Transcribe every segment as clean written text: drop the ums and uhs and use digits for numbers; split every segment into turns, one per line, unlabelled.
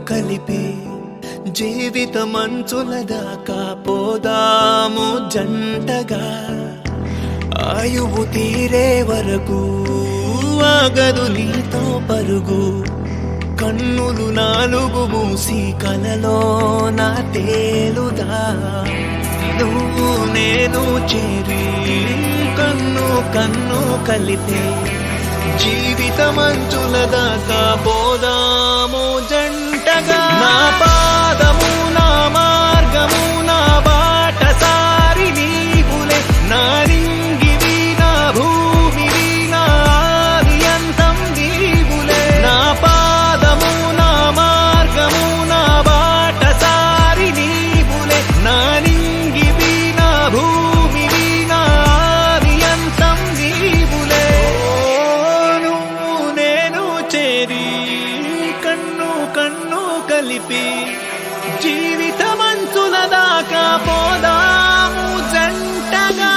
కలిపి జీవితమంచుల దాకా పోదాము జంటగా. ఆయువు తీరే వరకు ఆగదు నీతో పరుగు. కన్నులు నాలుగు మూసి కలలో నా తేలుదా. నువ్వు నేను చేరి కన్ను కన్ను కలిపే జీవితమంచుల దాకా పోదాము జంటగా. నా పాదము నా మార్గము నా బాట సారి నీవులే. కలిపి జీవితమంచుల దాకా పోదాము జంటగా.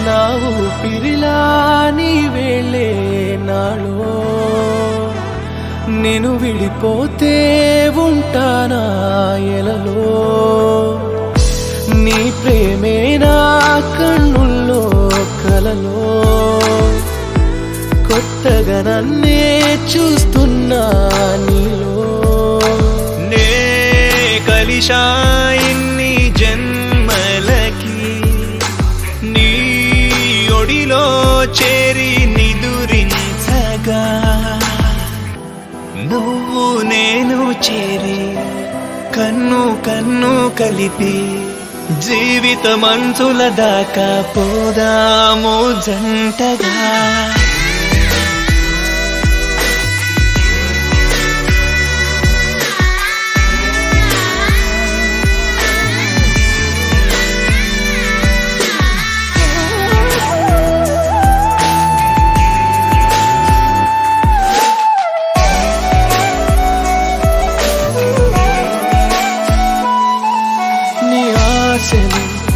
నా ఊపిరిలా నీ వెళ్ళే నాలో నేను విడిపోతే ఉంటానా ఎలలో. నీ ప్రేమే నా కన్నుల్లో కలలో కొత్తగా నన్నే చూస్తున్నా నీలో. నే కలిశా ఇన్ని జన్మలకి నీ ఒడిలో చేరి నిదురించగా. నువ్వు నేను చేరి కన్ను కన్ను కలిపి జీవితమంచుల దాకా పోదాము జంటగా.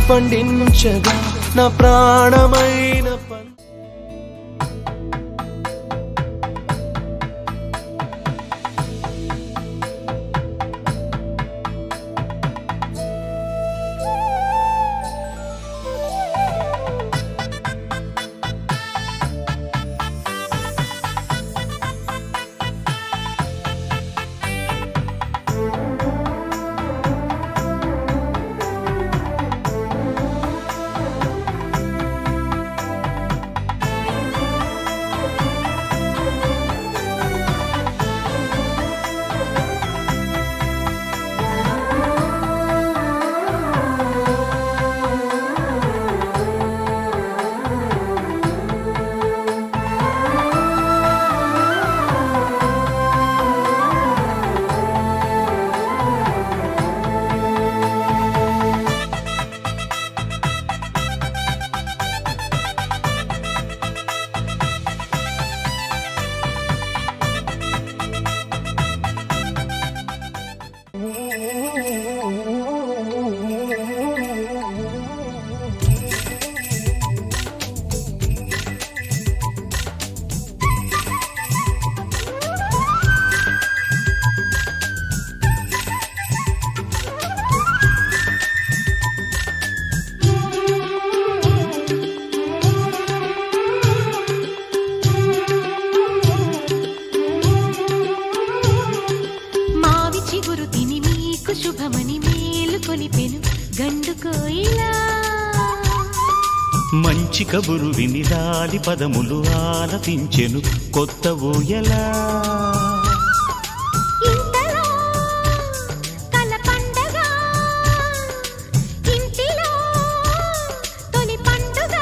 పండించగా నా ప్రాణమైన
శుభమని మేలు కొలిపెను గండు కోయిలా.
మంచి కబురు విని లాలి పదములు ఆలపించెను కొత్త ఊయలా.
ఇంతలో కల పండగ ఇంటిలో తొలి పండుగ.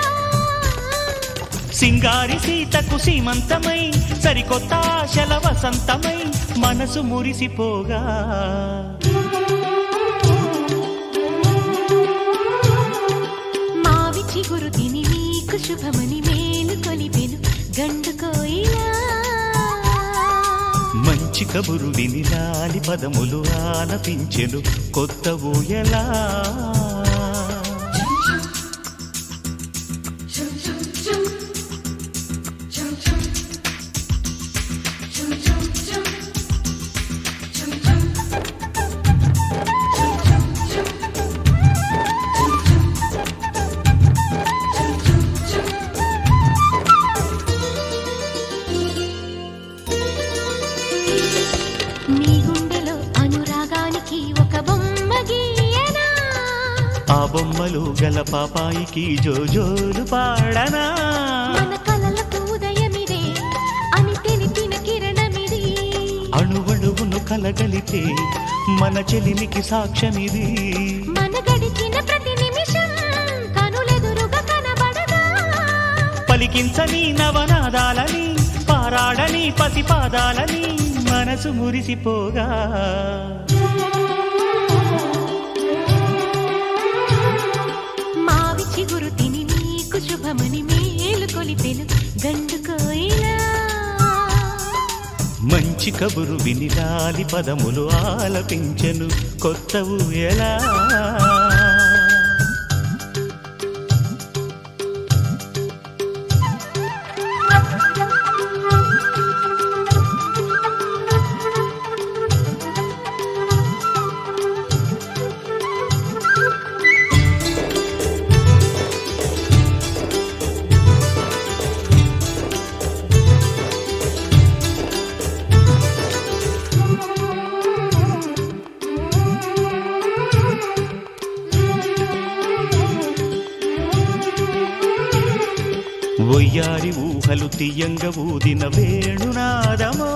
సింగారి సీతకు సీమంతమై సరికొత్త ఆశల వసంతమై మనసు మురిసిపోగా.
చిగురు తిని నీకు శుభమని మేలు కొలిపెను గండు కోయిలా.
మంచి కబురు విని లాలి పదములు ఆలపించెను కొత్త ఊయలా. ఆ బొమ్మలు గల పాపాయికి జోజోలు పాడనా.
మన కలలకు ఉదయమిదే అని తెలిపిన కిరణమిది.
అణువణువును కలగలితే మన చెలిమికి సాక్ష్యమిది.
మన గడిచిన ప్రతి నిమిషం కనులెదుట
పలికించని నవనాదాలని పారాడని పసిపాదాలని మనసు మురిసిపోగా
మావి చిగురు తిని నీకు శుభమని మేలు కొలిపెను గండు కోయిలా
మంచి కబురు విని లాలి పదములు ఆలపించెను కొత్త ఊయలా ఒయ్యారి ఊహలు తీయంగ ఊదిన వేణునాదమో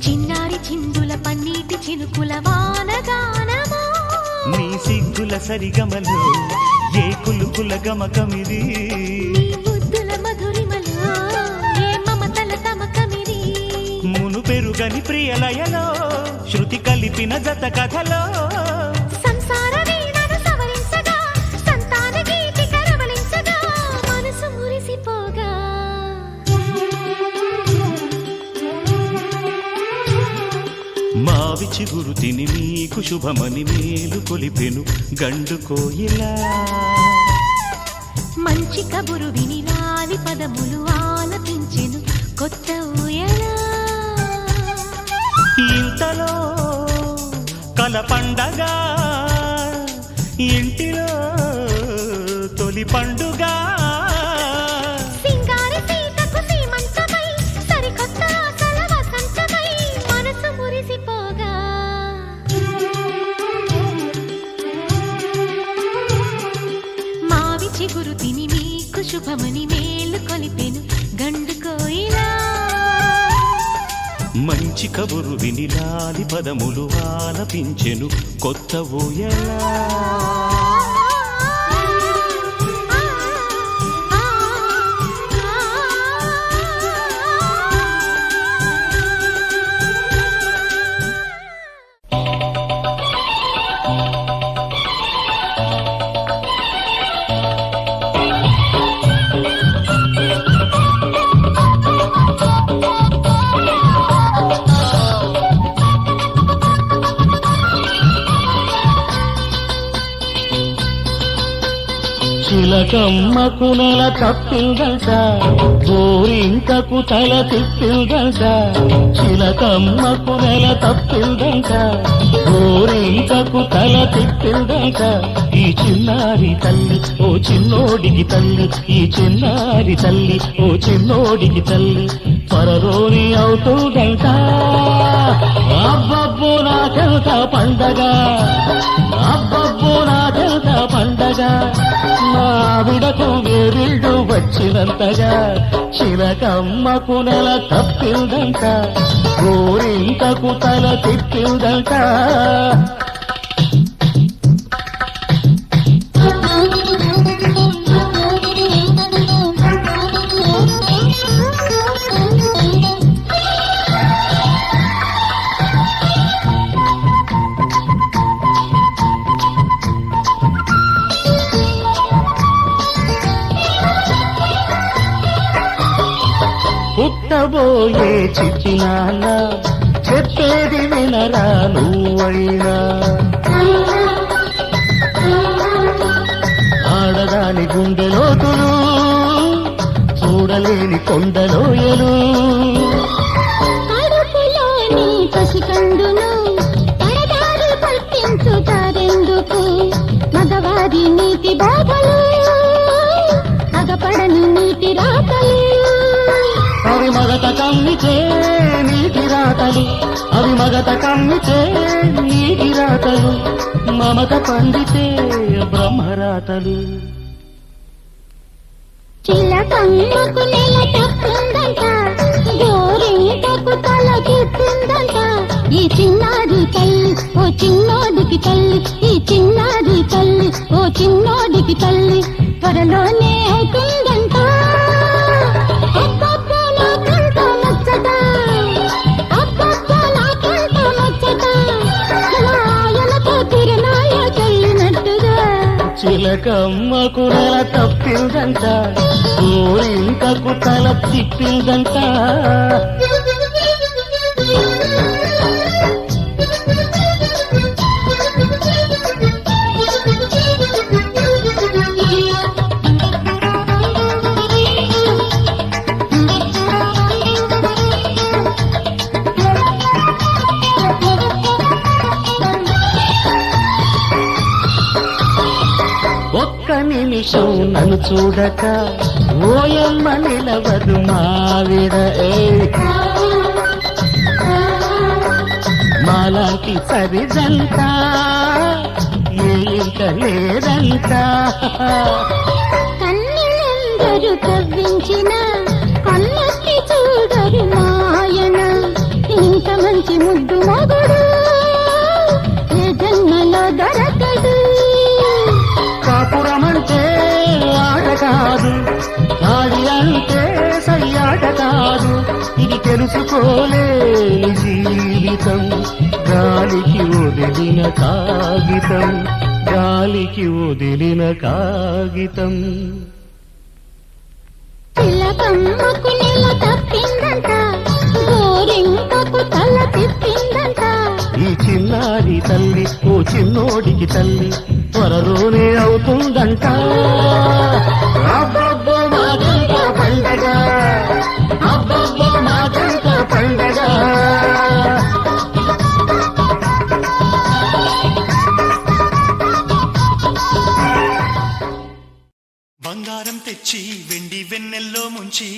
చిన్నారి చిందుల పన్నీటి చినుకుల వానగానమో
నీ సిగ్గుల సరిగమలు ఏ కులుకుల గమకమిది
నీ బుద్ధుల మధురిమలో ఏ మమతల తమకమిది
మును పెరుగని ప్రియలయలో శృతి కలిపిన జత కథలో
సంసార వీణను సవరించగా సంతాన గీతిక రవళించగా మనసు మురిసిపోగా
మావి చిగురు తిని నీకు శుభమని మేలు కొలిపెను గండు కోయిలా
మంచి కబురు విని లాలి పదములు ఆలపించెను కొత్త ఊయలా
ఇంతలో కల పండగ ఇంటిలో తొలి పండుగ
సింగారి సీతకు సీమంతమై సరికొత్త ఆశల వసంతమై మనసు మురిసిపోగా మావి చిగురు తిని నీకు శుభమని మేలు కొలిపెను గండు కోయిలా
మంచి కబురు విని లాలి పదములు ఆలపించెను కొత్త ఊయలా
చిలకమ్మకు నెల తప్పిందంట గోరింకకు తల తిప్పిందంట చిలకమ్మకు నెల తప్పిందంట గోరింకకు తల తిప్పిందంట ఈ చిన్నారి తల్లి ఓ చిన్నోడికి తల్లి ఈ చిన్నారి తల్లి ఓ చిన్నోడికి తల్లి పరరోని అవుతుందంట అబ్బబ్బో నాకెంత పండగ అబ్బబ్బో నాకెంత పండగ మావిడకు వేరిళ్ళు వచ్చినంతగా చిలకమ్మకు నెల తప్పిందంట గోరింకకు తల తిప్పిందంట పుట్టబోయే చిట్టి నాన్న చెప్పేది వినరా నువ్వైనా ఆడదాని గుండెలోతులు చూడలేని కొండలోయలు
కడుపులోని పసికందును పరదారి పట్టించుతారెందుకు మగవారి నీతి బాధలు అగపడని నీటి రాతలు
అవి మగత కమ్మితే నీటి రాతలు అవి మగత కమ్మితే నీటి రాతలు మమత పండితే బ్రహ్మరాతలు
చిలకమ్మకు నెల తప్పిందంట గోరింకకు తల తిప్పిందంట ఈ చిన్నారి తల్లి ఓ చిన్నోడికి తల్లి ఈ చిన్నారి తల్లి ఓ చిన్నోడికి తల్లి త్వరలోనే అవుతుందంట
చిలకమ్మకు నెల తప్పిందంట ఊరింకకు తల తిప్పిందంట ఒక్క నిమిషం నన్ను చూడక ఓయమ్మ నిలవదు మావిడ మాలాంటి సరిజంట ఇంక లేదంట
కన్నెలందరూ తవ్వించిన కన్నెత్తి చూడరు మాయన ఇంత మంచి ముద్దు మొగుడు ఏ జన్మలో దొరకడు
కాపురమంటే ఆట కాదు ఆడి అంటే సయ్యాట కాదు ఇది తెలుసుకోలేని జీవితం గాలికి వదిలిన కాగితం గాలికి వదిలిన కాగితం
చిలకమ్మకు నెల తప్పిందంట గోరింకకు తల తిప్పిందంట
ఈ చిన్నారి తల్లి ఓ చిన్నోడికి తల్లి త్వరలోనే అవుతుందంట అబ్బబ్బో మాకెంత పండగ అబ్బబ్బో మాకెంత పండగ
బంగారం తెచ్చి వెండి వెన్నెల్లో ముంచి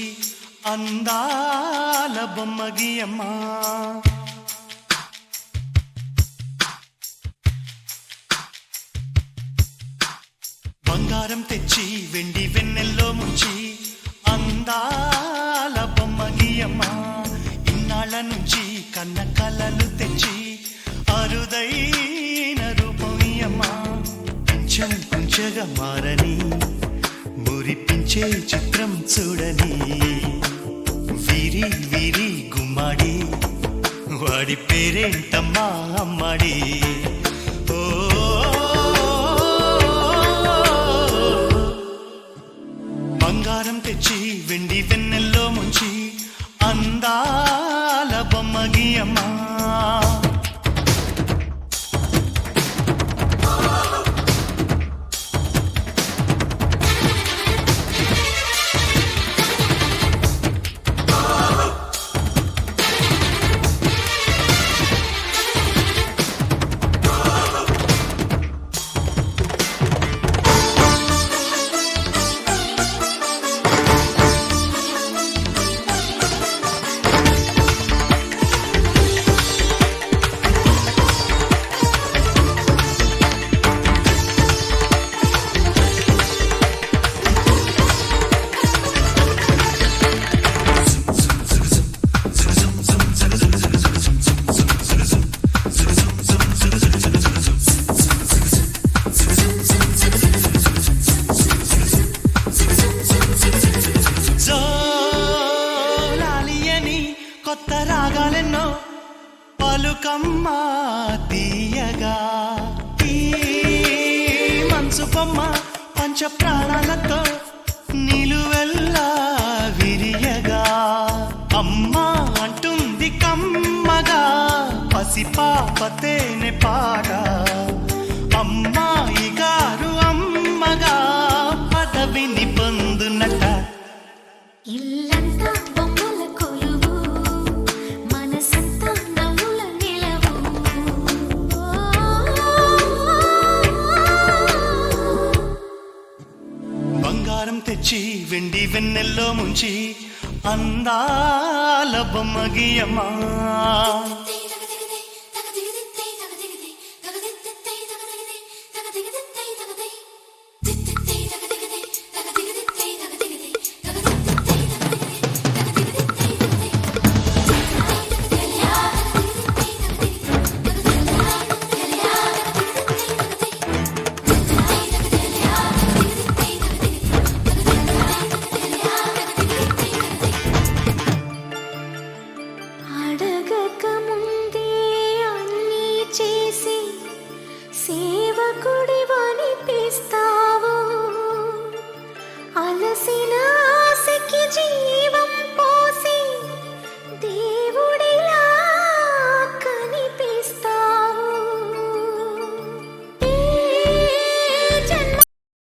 అందాల బొమ్మ గీయమ్మా బంగారం తెచ్చి వెండి వెన్నెల్లో ముంచి అందాల బొమ్మ గీయమ్మా ఇన్నాళ్ళ నుంచి కన్న కలలు తెచ్చి అరుదైన రూపమీయమ్మా కొంచెం కొంచెగా మారని మురిపించే చిత్రం చూడని వీరి వీరి గుమ్మాడి వాడి పేరేంటమ్మా అమ్మాడి ఓ బంగారం తెచ్చి వెండి వెన్నెల్లో ముంచి అందాల బొమ్మ గీయమ్మా కొత్త రాగాలెన్నో పలుకమ్మా తీయగా ఈ మనసు బొమ్మ పంచ ప్రాణాలతో నిలువెల్లా విరియగా అమ్మా అంటుంది కమ్మగా పసిపాపతేనే పాట అమ్మాయి గారు అమ్మగా పదవిని పొందునట
ఇల్లంతా బొమ్మల కొలువు మనసంతా నవ్వుల నిలవు
బంగారం తెచ్చి వెండి వెన్నెల్లో ముంచి అందాల బొమ్మ గీయమ్మా